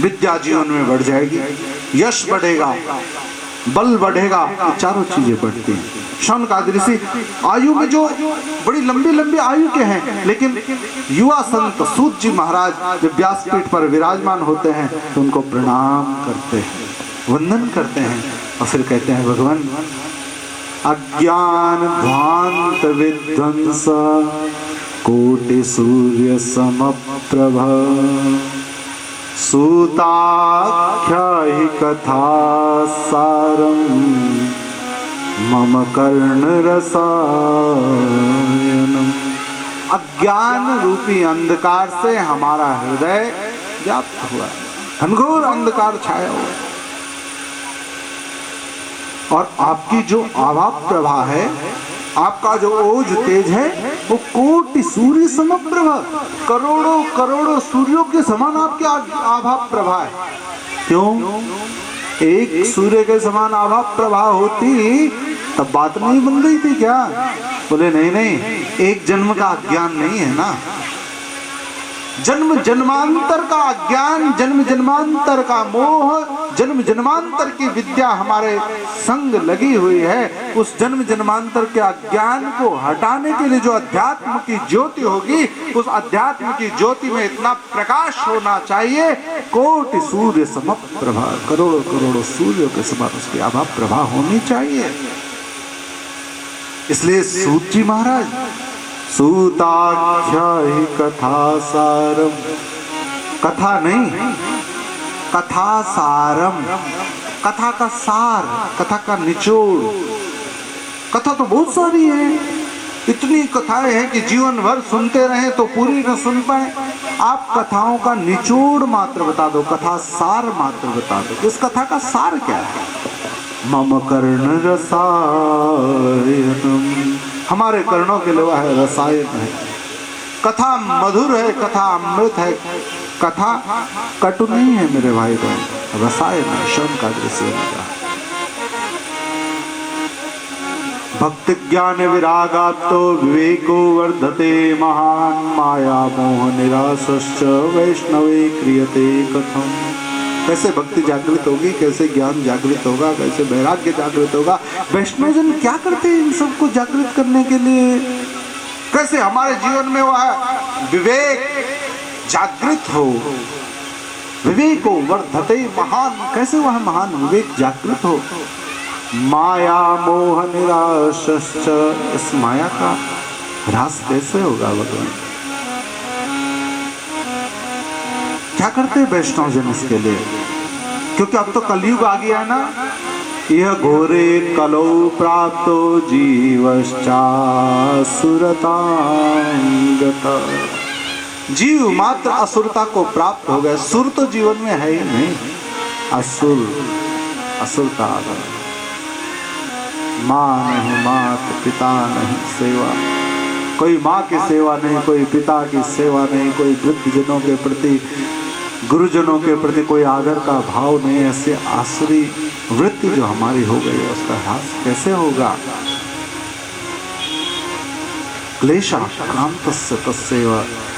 विद्या जीवन में बढ़ जाएगी, यश बढ़ेगा, बल बढ़ेगा, ये चारों चीजें बढ़ती हैं। शौनकादि ऋषि आयु में जो बड़ी लंबी लंबी आयु के हैं, लेकिन युवा संत सूत जी महाराज जब व्यासपीठ पर विराजमान होते हैं तो उनको प्रणाम करते हैं, वंदन करते हैं और फिर कहते हैं, भगवान अज्ञान ध्वांत विध्वंस कोटि सूर्य समप्रभ सूताख्या हि कथा सारम मम कर्ण रसायनम। अज्ञान रूपी अंधकार से हमारा हृदय व्याप्त हुआ, घनघोर अंधकार छाया हुआ, और आपकी जो आभा प्रभा है, आपका जो ओज तेज है, वो कोटि सूर्य समप्रभा, करोड़ों करोड़ों सूर्यों के समान आपकी आभा प्रभा है। क्यों? एक सूर्य के समान आभा प्रभा होती तब बात नहीं बन गई थी क्या? बोले नहीं नहीं, एक जन्म का अज्ञान नहीं है ना, जन्म जन्मांतर का अज्ञान, जन्म जन्मांतर का मोह, जन्म जन्मांतर की विद्या हमारे संग लगी हुई है। उस जन्म जन्मांतर के अज्ञान को हटाने के लिए जो अध्यात्म की ज्योति होगी, उस अध्यात्म की ज्योति में इतना प्रकाश होना चाहिए, कोटि सूर्य समप्रभा, करोड़ों करोड़ों सूर्यों के समान उसकी आभा प्रभा होनी चाहिए। इसलिए सूत जी महाराज सूताख्या हि कथा सारम, कथा नहीं, कथा सारम, कथा का सार, कथा का निचोड़। कथा तो बहुत सारी है, इतनी कथाएं हैं कि जीवन भर सुनते रहें तो पूरी न सुन पाए। आप कथाओं का निचोड़ मात्र बता दो, कथा सार मात्र बता दो। इस कथा का सार क्या है? मम कर्ण रसायनम, हमारे कर्णों के लिए वह रसायन है। कथा मधुर है, कथा अमृत है, कथा कटु नहीं है मेरे भाई बहन, रसायन है। शौनकादि ऋषि ने कहा, भक्ति ज्ञान विरागात्तो विवेको वर्धते महान माया मोह निरासश्च वैष्णवे क्रियते कथम। कैसे भक्ति जागृत होगी, कैसे ज्ञान जागृत होगा, कैसे वैराग्य जागृत होगा? वैष्णवजन क्या करते हैं इन सबको जागृत करने के लिए? कैसे हमारे जीवन में वह विवेक जागृत हो, विवेको वर्धते महान, कैसे वह महान विवेक जागृत हो? माया मोह निरासश्च, इस माया का ह्रास कैसे होगा भगवान? क्या करते हैं वैष्णव जन इसके लिए? क्योंकि अब तो कलयुग आ गया है ना। यह घोरे कलौ प्राप्तो जीवश्चासुरतांगता, जीव मात्र असुरता को प्राप्त हो गए। सुर तो जीवन में है ही नहीं, असुर, असुरता आ गया। माँ नहीं, मात पिता नहीं सेवा, कोई माँ की सेवा नहीं, कोई पिता की सेवा नहीं, कोई वृद्धजनों के प्रति, गुरुजनों के प्रति कोई आदर का भाव नहीं। ऐसे आसुरी वृत्ति जो हमारी हो गई है, उसका ह्रास कैसे होगा? क्लेशा क्रांतस्य तस्यैव,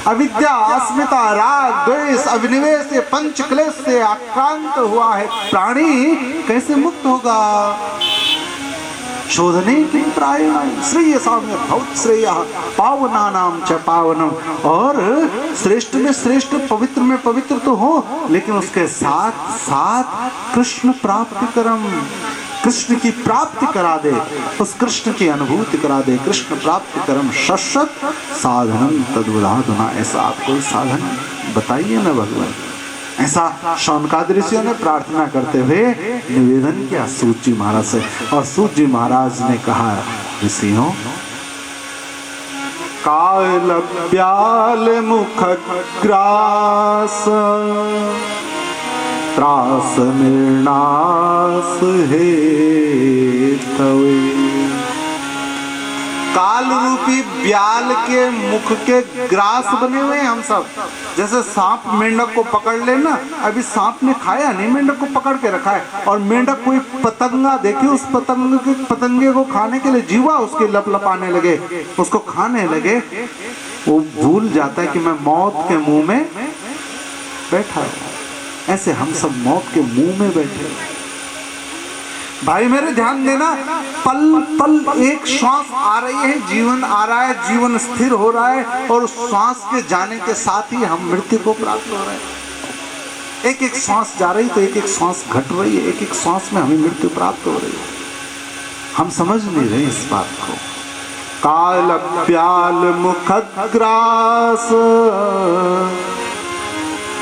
अविद्या अस्मिता राग द्वेष अभिनिवेश से पंच क्लेश से आक्रांत हुआ है प्राणी, कैसे मुक्त होगा? शोधने की प्राय श्रेय साम्य बहुत श्रेय पावना नाम च पावनम, और श्रेष्ठ में श्रेष्ठ, पवित्र में पवित्र तो हो, लेकिन उसके साथ साथ कृष्ण प्राप्ति करम, कृष्ण की प्राप्ति करा दे, उस कृष्ण की अनुभूति करा दे। कृष्ण प्राप्ति करम शश्वत साधनम तद्वदाधुना, ऐसा आप कोई साधन बताइए ना भगवान। ऐसा शौनकादि ऋषियों ने प्रार्थना करते हुए निवेदन किया सूत जी महाराज से, और सूत जी महाराज ने कहा, ऋषियों, काल ब्याल मुख ग्रास त्रास निर्नास हे तवे। काल रूपी ब्याल के मुख के ग्रास बने हुए हैं हम सब। जैसे सांप मेंढक को पकड़ लेना, अभी सांप ने खाया नहीं, मेंढक को पकड़ के रखा है, और मेंढक कोई पतंगा देखे, उस पतंगे को खाने के लिए जीवा उसके लपलपाने लगे, उसको खाने लगे, वो भूल जाता है कि मैं मौत के मुंह में बैठा हूं। ऐसे हम सब मौत के मुंह में बैठे। भाई मेरे ध्यान देना, पल पल एक श्वास आ रही है, जीवन आ रहा है, जीवन स्थिर हो रहा है, और उस श्वास के जाने के साथ ही हम मृत्यु को प्राप्त हो रहे हैं। एक एक श्वास जा रही तो एक एक श्वास घट रही है, एक एक श्वास में हमें मृत्यु प्राप्त हो रही है। हम समझ नहीं रहे इस बात को। काल प्याल मुखग्रास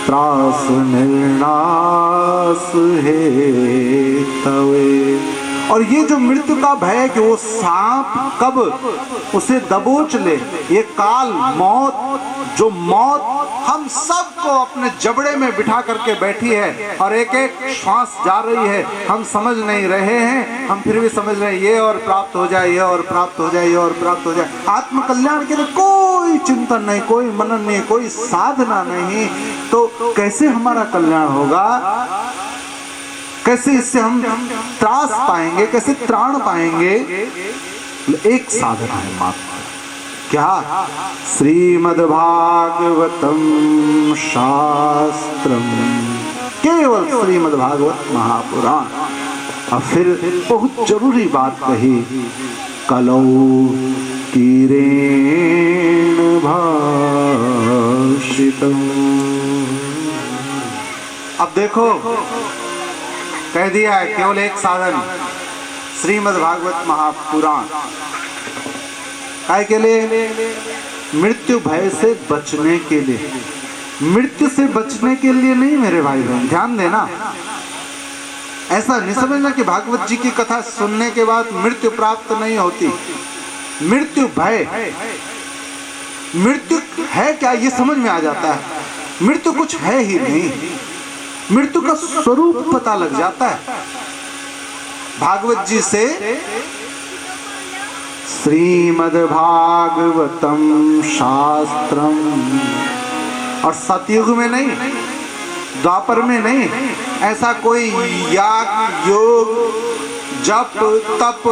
त्रास निर्नास है तवे। और ये जो मृत्यु का भय है कि वो सांप कब उसे दबोच ले, ये काल मौत, जो मौत हम सबको अपने जबड़े में बिठा करके बैठी है और एक एक श्वास जा रही है, हम समझ नहीं रहे हैं। हम फिर भी समझ रहे हैं ये और प्राप्त हो जाए, ये और प्राप्त हो जाए, ये और प्राप्त हो जाए। आत्मकल्याण के लिए कोई चिंतन नहीं, कोई मनन नहीं, कोई साधना नहीं, तो कैसे हमारा कल्याण होगा? कैसे इससे हम त्रास पाएंगे, कैसे त्राण पाएंगे? एक साधना है मात्र, क्या? श्रीमद्भागवतम शास्त्रम, केवल श्रीमद्भागवत महापुराण। और फिर बहुत जरूरी बात कही, कलौ कीरेण भाषितम्। अब देखो, कह दिया है केवल एक साधन, श्रीमद्भागवत महापुराण। काय के लिए? मृत्यु भय से बचने के लिए, मृत्यु से बचने के लिए नहीं मेरे भाई बहन, ध्यान देना। ऐसा नहीं समझना कि भागवत जी की कथा सुनने के बाद मृत्यु प्राप्त नहीं होती। मृत्यु भय, मृत्यु है क्या ये समझ में आ जाता है। मृत्यु कुछ है ही नहीं, मृत्यु का स्वरूप पता लग जाता है। भागवत जी से श्रीमद्भागवतम शास्त्रम, और सतयुग में नहीं, द्वापर में नहीं, ऐसा कोई याग योग जप तप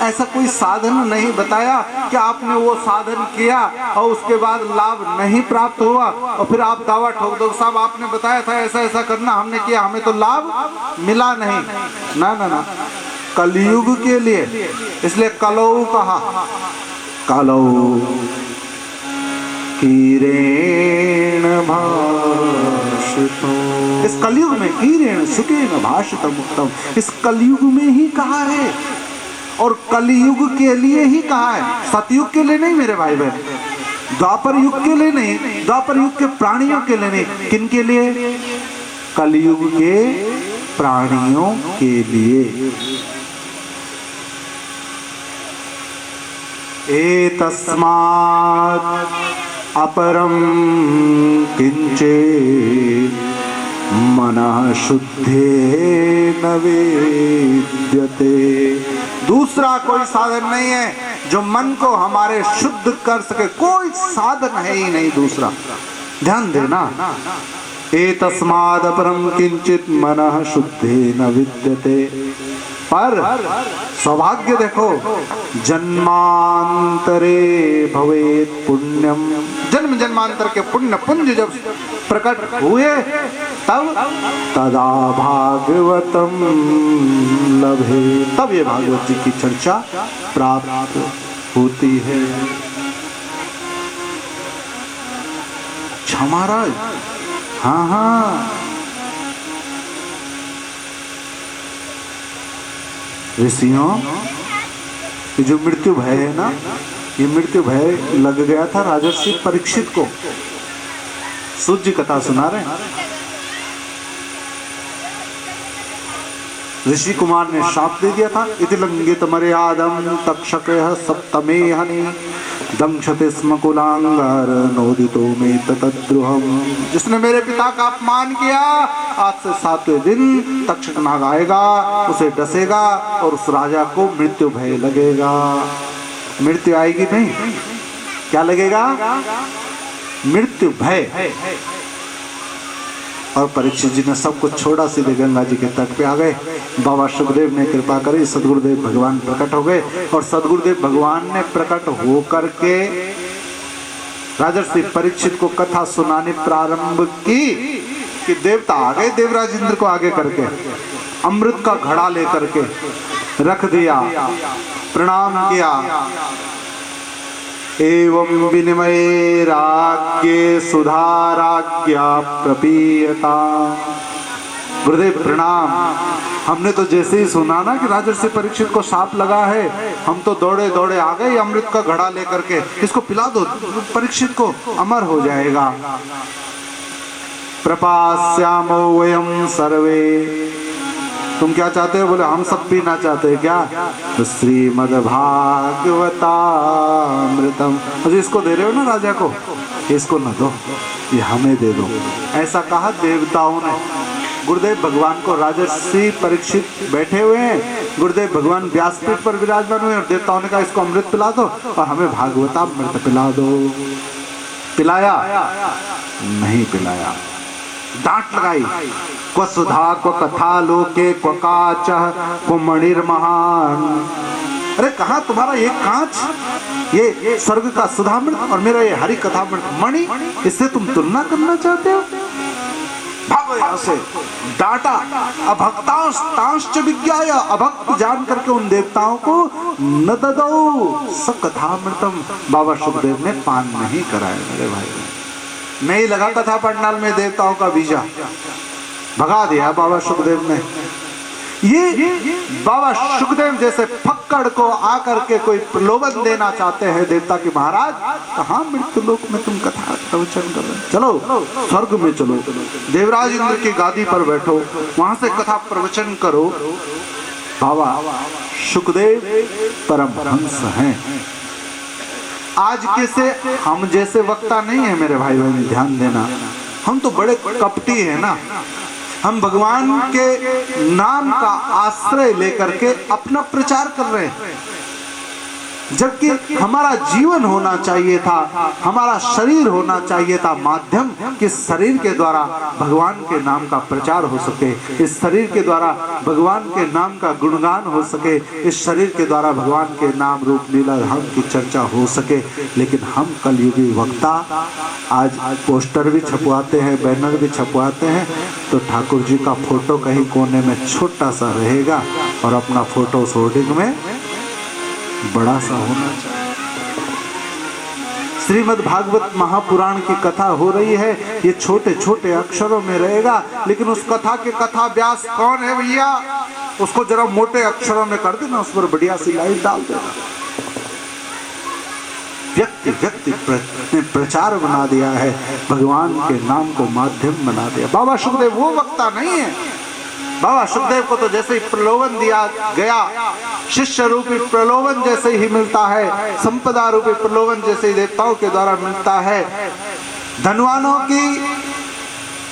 ऐसा कोई साधन नहीं बताया कि आपने वो साधन किया और उसके बाद लाभ नहीं प्राप्त हुआ और फिर आप दावा ठोक दो साहब आपने बताया था ऐसा ऐसा करना, हमने किया, हमें तो लाभ मिला नहीं। ना ना ना, कलयुग के लिए, इसलिए कलौ कहा, कलौ कीरेण भाषितो। इस कलयुग में कीरेण सुखेन भाषितम उत्तम, इस कलयुग में ही कहा है और कलयुग के लिए ही कहा है, सतयुग के लिए नहीं मेरे भाई बहन, द्वापर युग के लिए नहीं, द्वापर युग के प्राणियों के लिए नहीं, किन के लिए? कलयुग के प्राणियों के लिए। एतस्मात् अपरम किंचित् मनः शुद्धेन वेद्यते। दूसरा कोई साधन नहीं है जो मन को हमारे शुद्ध कर सके, कोई साधन है ही नहीं दूसरा। ध्यान देना, एतस्माद् अपरम किंचित् मनः शुद्धेन विद्यते। पर सौभाग्य देखो, जन्मांतरे भवेत् पुण्यम, जन्म जन्मांतर के पुण्य पुंज जब प्रकट हुए तब तदा भागवतम लभे, तब ये भागवत जी की चर्चा प्राप्त होती है। अच्छा महाराज, हाँ हाँ, ऋषियों, ये जो मृत्यु भय है ना, ये मृत्यु भय लग गया था राजर्षि परीक्षित को। सूत जी कथा सुना रहे हैं। ऋषि कुमार ने शाप दे दिया था, इति लंघित मर्यादम तक्षकः सप्तमे हनि दंशते स्म कुलांगार नोदितो में ततद्रुहम। जिसने मेरे पिता का अपमान किया, आज से 7वें दिन तक्षक नाग आएगा, उसे डसेगा और उस राजा को मृत्यु भय लगेगा। मृत्यु आएगी नहीं, क्या लगेगा? मृत्यु भय। और परीक्षित जी ने सब कुछ छोड़ा, सीधे गंगा जी के तट पे आ गए। बाबा सुखदेव ने कृपा करी, सदगुरुदेव भगवान प्रकट हो गए और सदगुरुदेव भगवान ने प्रकट हो करके राजर्षि परीक्षित को कथा सुनाने प्रारंभ की। कि देवता आ गए देवराज इंद्र को आगे करके, अमृत का घड़ा लेकर के रख दिया, प्रणाम किया। एवं विनिमय राज्ञे सुधाराज्ञा प्रपीयता। गुरुदेव प्रणाम। हमने तो जैसे ही सुना ना कि राजर्षि परीक्षित को सांप लगा है, हम तो दौड़े दौड़े आ गए अमृत का घड़ा लेकर के, इसको पिला दो, परीक्षित को अमर हो जाएगा। प्रपास्यामो वयम सर्वे। तुम क्या चाहते हो? बोले हम सब पीना चाहते हैं। क्या? तो श्रीमद् भागवतामृतम। मुझे इसको दे रहे हो ना राजा को, इसको न दो, ये हमें दे दो। ऐसा कहा देवताओं ने। गुरुदेव भगवान को राजर्षि परीक्षित बैठे हुए हैं, गुरुदेव भगवान व्यासपीठ पर विराजमान हुए और देवताओं ने कहा इसको अमृत पिला दो और हमें भागवतामृत पिला दो। पिलाया? नहीं पिलाया, डांट लगाई। क्व सुधा क्व कथा लोके क्व काच क्व मणिर्महान। अरे कहाँ तुम्हारा ये कांच, ये स्वर्ग का सुधामृत और मेरा ये हरि कथामृत मणि, इससे तुम तुलना करना चाहते हो? भागो यहाँ से। डांटा। अभक्तांश्च विज्ञाय। अभक्त जान करके उन देवताओं को न ददौ स कथामृतम। बाबा सुखदेव ने पान नहीं कराया मेरे भाई। नहीं लगा कथा पंडाल में देवताओं का बीजा, भगा दिया बाबा सुखदेव ने। ये बाबा सुखदेव जैसे फक्कड़ को आकर के कोई प्रलोभन देना चाहते हैं देवता की महाराज, कहाँ मृत्यु लोक में तुम कथा प्रवचन कर रहे हो? चलो स्वर्ग में चलो, देवराज इंद्र की गादी पर बैठो, वहां से कथा प्रवचन करो। बाबा सुखदेव परमहंस हैं। आज के से हम जैसे वक्ता नहीं है मेरे भाई बहन, ध्यान देना। हम तो बड़े कपटी हैं ना, हम भगवान के नाम का आश्रय लेकर के अपना प्रचार कर रहे हैं, जबकि हमारा जीवन होना चाहिए था, हमारा शरीर होना चाहिए था माध्यम, कि शरीर के द्वारा भगवान के नाम का प्रचार हो सके, इस शरीर के द्वारा भगवान के नाम का गुणगान हो सके, इस शरीर के द्वारा भगवान के नाम रूप लीला धाम की चर्चा हो सके। लेकिन हम कलयुगी वक्ता आज पोस्टर भी छपवाते हैं, बैनर भी छपवाते हैं, तो ठाकुर जी का फोटो कहीं कोने में छोटा सा रहेगा और अपना फोटो उस होर्डिंग में बड़ा सा होना चाहिए। श्रीमद् भागवत महापुराण की कथा हो रही है, ये छोटे छोटे अक्षरों में रहेगा, लेकिन उस कथा के कथा व्यास कौन है भैया? उसको जरा मोटे अक्षरों में कर देना, उस पर बढ़िया सी लाइट डाल देना। व्यक्ति व्यक्ति ने प्रचार बना दिया है, भगवान के नाम को माध्यम बना दिया। बाबा सुखदेव वो वक्ता नहीं है। बाबा सुखदेव को तो जैसे ही प्रलोभन दिया गया, शिष्य रूपी प्रलोभन जैसे ही मिलता है, संपदा रूपी प्रलोभन जैसे ही देवताओं के द्वारा मिलता है, धनवानों की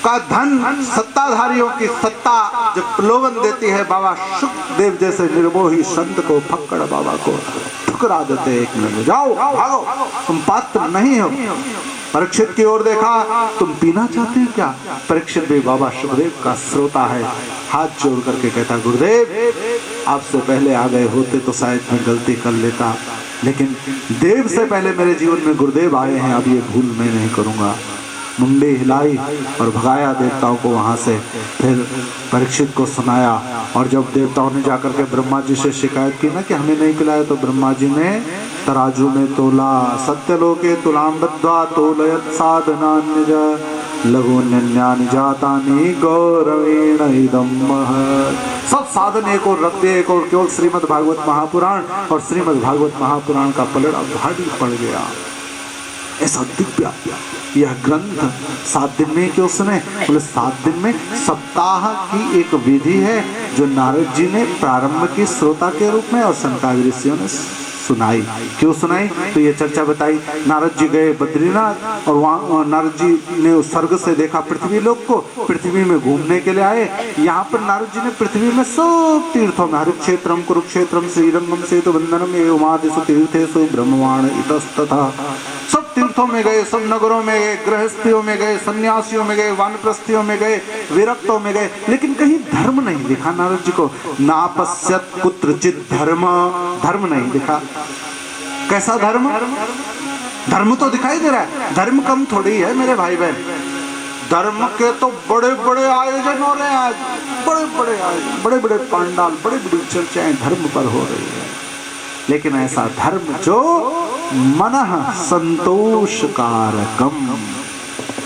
का धन, सत्ताधारियों की सत्ता जब प्रलोभन देती है, बाबा सुखदेव जैसे निर्मोही संत को, फक्कड़ बाबा को ठुकरा देते एक मिनट में। जाओ भागो, तुम पात्र नहीं हो। परीक्षित की ओर देखा, तुम पीना चाहते हो क्या? परीक्षित भी बाबा सुखदेव का श्रोता है, हाथ जोड़ करके कहता, गुरुदेव आपसे पहले आ गए होते तो शायद मैं गलती कर लेता, लेकिन देव से पहले मेरे जीवन में गुरुदेव आए हैं, अब ये भूल मैं नहीं करूंगा। मुंडी हिलाई और भगाया देवताओं को वहां से। फिर परीक्षित को सुनाया, और जब देवताओं ने जाकर के ब्रह्मा जी से शिकायत की ना कि हमें नहीं पिलाया, तो ब्रह्मा जी ने तराजू में तोला। सत्यलोके तुलाम बद्ध्वा तोलयत् साधनान्यज लघुन्यन्यानि जातानि गौरवेण इदं महत्। सब साधन एक और रख दिए, एक और केवल श्रीमद् भागवत महापुराण, और श्रीमद् भागवत महापुराण का पलड़ा भारी पड़ गया। ऐसा दिव्य यह ग्रंथ 7 दिन में क्यों सुने? बोले 7 दिन में सप्ताह की एक विधि है जो नारद जी ने प्रारंभ की श्रोता के रूप में और सनकादिक ऋषियों ने सुनाई। क्यों सुनाई? तो ये चर्चा बताई। नारद जी गए बद्रीनाथ, और वहाँ नारद जी ने उस स्वर्ग से देखा पृथ्वी लोक को, पृथ्वी में घूमने के लिए आए। यहाँ पर नारद जी ने पृथ्वी में सब तीर्थों में, हरिक्षेत्रम कुरुक्षेत्रम श्रीरंगम सेतु बंधनम एवमादिषु तीर्थेषु ब्रह्मवाण इतस्तथा, सब तीर्थों में गए, सब नगरों में गए, गृहस्थियों में गए, सन्यासियों में गए, वानप्रस्थियों में गए, विरक्तों में गए, लेकिन कहीं धर्म नहीं दिखा नारद जी को। नापश्यत कुत्रचित धर्म, धर्म नहीं दिखा। कैसा धर्म? धर्म तो दिखाई दे रहा है, धर्म कम थोड़ी है मेरे भाई बहन। धर्म के तो बड़े बड़े आयोजन हो रहे हैं आज, बड़े बड़े आयोजन, बड़े बड़े पंडाल, बड़ी बड़ी चर्चाएं धर्म पर हो रही है। लेकिन ऐसा धर्म जो मनः संतोषकारकम,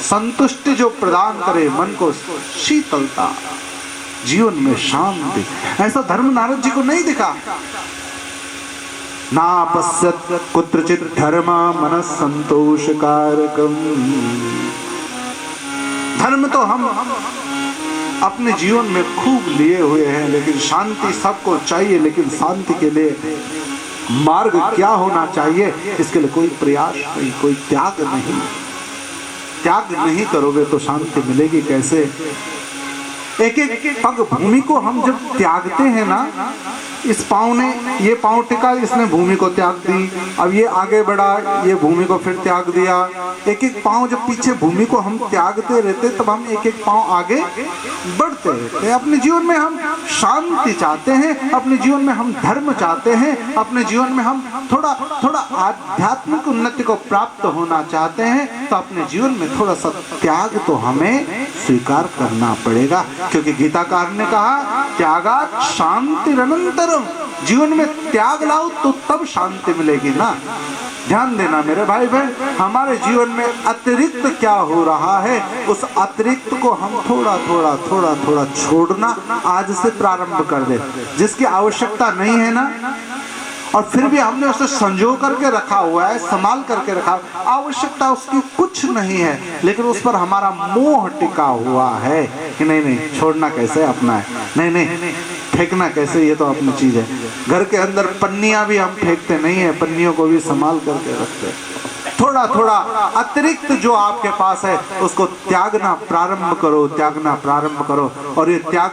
संतुष्टि जो प्रदान करे, मन को शीतलता, जीवन में शांति, ऐसा धर्म नारद जी को नहीं दिखा। नापश्यत कुत्रचित धर्म मनः संतोषकारकम। धर्म तो हम अपने जीवन में खूब लिए हुए हैं, लेकिन शांति सबको चाहिए, लेकिन शांति के लिए मार्ग क्या होना चाहिए, इसके लिए कोई प्रयास नहीं, कोई त्याग नहीं। त्याग नहीं करोगे तो शांति मिलेगी कैसे? एक एक पग भूमि को हम जब त्यागते हैं ना, इस पाँव ने ये पाँव टिका, इसने भूमि को त्याग दी, अब ये आगे बढ़ा, ये भूमि को फिर त्याग दिया। एक एक पाँव जब पीछे भूमि को हम त्यागते रहते, तब हम एक एक पाँव आगे बढ़ते रहते। अपने जीवन में हम शांति चाहते हैं, अपने जीवन में हम धर्म चाहते हैं, अपने जीवन में हम थोड़ा थोड़ा आध्यात्मिक उन्नति को प्राप्त होना चाहते हैं, तो अपने जीवन में थोड़ा सा त्याग तो हमें स्वीकार करना पड़ेगा। क्योंकि गीताकार ने कहा त्यागात् शांतिरनंतरम, जीवन में त्याग लाओ तो तब शांति मिलेगी ना। ध्यान देना मेरे भाई बहन, हमारे जीवन में अतिरिक्त क्या हो रहा है, उस अतिरिक्त को हम थोड़ा थोड़ा थोड़ा थोड़ा छोड़ना आज से प्रारंभ कर दे। जिसकी आवश्यकता नहीं है ना, और फिर भी हमने उसे संजो करके रखा हुआ है, संभाल करके रखा, आवश्यकता उसकी कुछ नहीं है, लेकिन उस पर हमारा मोह टिका हुआ है कि नहीं नहीं छोड़ना कैसे, अपना है, नहीं नहीं फेंकना कैसे, ये तो अपनी चीज है। घर के अंदर पन्नियां भी हम फेंकते नहीं है, पन्नियों को भी संभाल करके रखते। थोड़ा थोड़ा अतिरिक्त जो आपके पास है उसको त्यागना प्रारंभ करो, त्यागना प्रारंभ करो, और ये त्याग